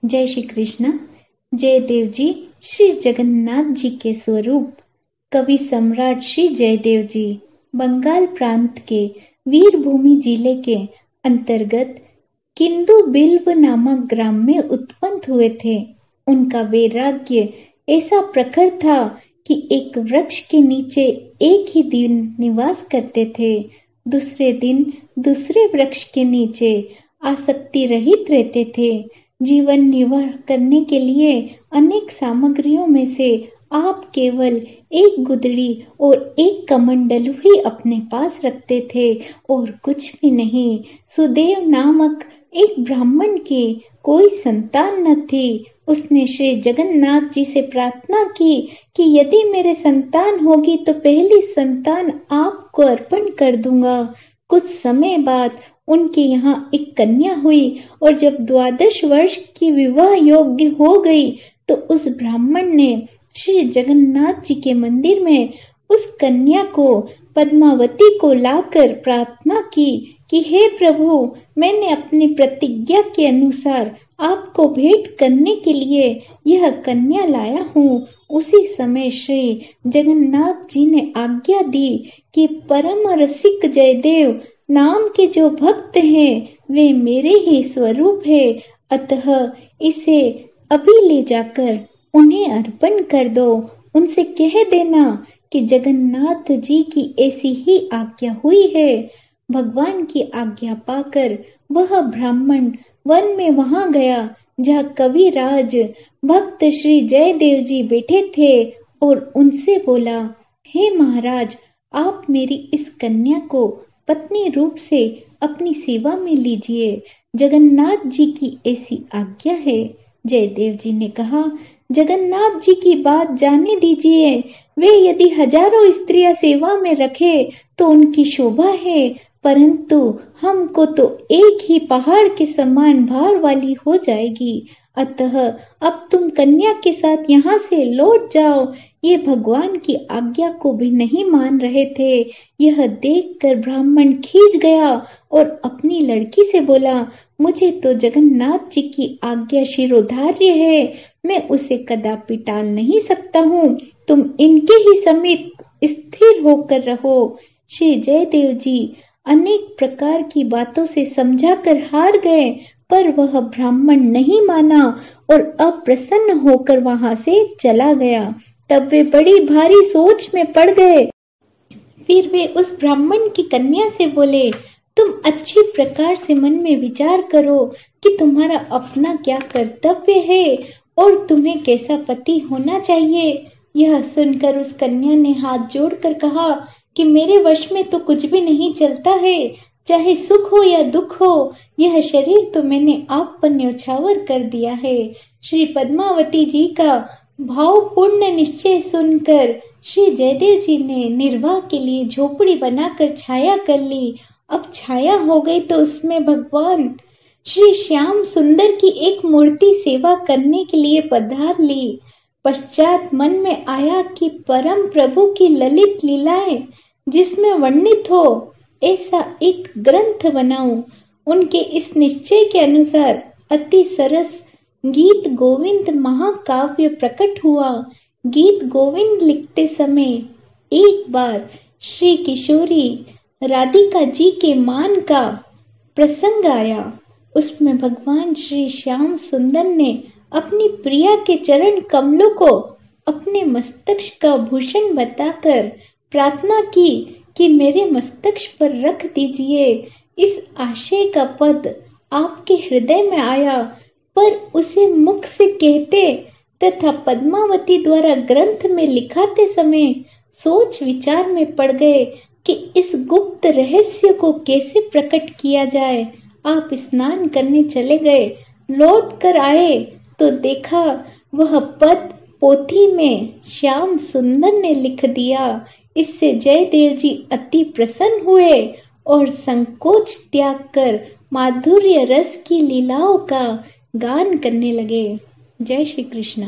जय श्री कृष्ण। जयदेव जी श्री जगन्नाथ जी के स्वरूप। कवि सम्राट श्री जयदेव जी बंगाल प्रांत के वीरभूमि जिले के अंतर्गत किंदु बिल्व नामक ग्राम में उत्पन्न हुए थे। उनका वैराग्य ऐसा प्रखर था कि एक वृक्ष के नीचे एक ही दिन निवास करते थे, दूसरे दिन दूसरे वृक्ष के नीचे आसक्ति रहित रहते थे। जीवन निर्वाह करने के लिए अनेक सामग्रियों में से आप केवल एक गुदड़ी और एक कमंडलू ही अपने पास रखते थे और कुछ भी नहीं। सुदेव नामक एक ब्राह्मण की कोई संतान न थी। उसने श्री जगन्नाथ जी से प्रार्थना की कि यदि मेरे संतान होगी तो पहली संतान आपको अर्पण कर दूंगा। कुछ समय बाद उनके यहाँ एक कन्या हुई और जब 12 वर्ष की विवाह योग्य हो गई तो उस ब्राह्मण ने श्री जगन्नाथ जी के मंदिर में उस कन्या को पद्मावती को लाकर प्रार्थना की कि हे प्रभु, मैंने अपनी प्रतिज्ञा के अनुसार आपको भेंट करने के लिए यह कन्या लाया हूँ। उसी समय श्री जगन्नाथ जी ने आज्ञा दी कि परम रसिक जयदेव नाम के जो भक्त हैं वे मेरे ही स्वरूप है, अतः इसे अभी ले जाकर उन्हें अर्पण कर दो। उनसे कह देना कि जगन्नाथ जी की ऐसी ही आज्ञा हुई है। भगवान की आज्ञा पाकर वह ब्राह्मण वन में वहां गया जहाँ कविराज भक्त श्री जयदेव जी बैठे थे और उनसे बोला, हे महाराज, आप मेरी इस कन्या को पत्नी रूप से अपनी सेवा में लीजिए। जगन्नाथ जी की ऐसी आज्ञा है। जयदेव जी ने कहा, जगन्नाथ जी की बात जाने दीजिए। वे यदि हजारों स्त्रियां सेवा में रखे तो उनकी शोभा है, परंतु हमको तो एक ही पहाड़ के समान भार वाली हो जाएगी। अतः अब तुम कन्या के साथ यहाँ से लौट जाओ। ये भगवान की आज्ञा को भी नहीं मान रहे थे। यह देखकर ब्राह्मण खींच गया और अपनी लड़की से बोला, मुझे तो जगन्नाथ जी की आज्ञा शिरोधार्य है, मैं उसे कदापि टाल नहीं सकता हूँ। तुम इनके ही समीप स्थिर होकर रहो। श्री जयदेव जी अनेक प्रकार की बातों से समझाकर हार गए, पर वह ब्राह्मण नहीं माना और अप्रसन्न होकर वहां से चला गया। तब वे बड़ी भारी सोच में पड़ गए। फिर वे उस ब्राह्मण की कन्या से बोले, तुम अच्छी प्रकार से मन में विचार करो कि तुम्हारा अपना क्या कर्तव्य है और तुम्हें कैसा पति होना चाहिए। यह सुनकर उस कन्या ने हाथ जोड़कर कहा कि मेरे वश में तो कुछ भी नहीं चलता है, चाहे सुख हो या दुख हो, यह शरीर तो मैंने आप पर न्यौछावर कर दिया है। श्री पद्मावती जी का भावपूर्ण निश्चय सुनकर श्री जयदेव जी ने निर्वाह के लिए झोपड़ी बनाकर छाया कर ली। अब छाया हो गई तो उसमें भगवान श्री श्याम सुंदर की एक मूर्ति सेवा करने के लिए पधार ली। पश्चात मन में आया कि परम प्रभु की ललित लीलाएं जिसमें वर्णित हो ऐसा एक ग्रंथ बनाऊं। उनके इस निश्चय के अनुसार अति सरस गीत गोविंद महाकाव्य प्रकट हुआ। गीत गोविंद लिखते समय एक बार श्री किशोरी राधिका जी के मान का प्रसंग आया। उसमें भगवान श्री श्याम सुंदर ने अपनी प्रिया के चरण कमलों को अपने मस्तक का भूषण बताकर प्रार्थना की कि मेरे मस्तक पर रख दीजिए। इस आशय का पद आपके हृदय में आया, पर उसे मुख से कहते तथा पद्मावती द्वारा ग्रंथ में लिखाते समय सोच विचार में पड़ गए कि इस गुप्त रहस्य को कैसे प्रकट किया जाए। आप स्नान करने चले गए, लौट कर आए तो देखा वह पद पोथी में श्याम सुंदर ने लिख दिया। इससे जयदेव जी अति प्रसन्न हुए और संकोच त्याग कर माधुर्य रस की लीलाओं का गान करने लगे। जय श्री कृष्ण।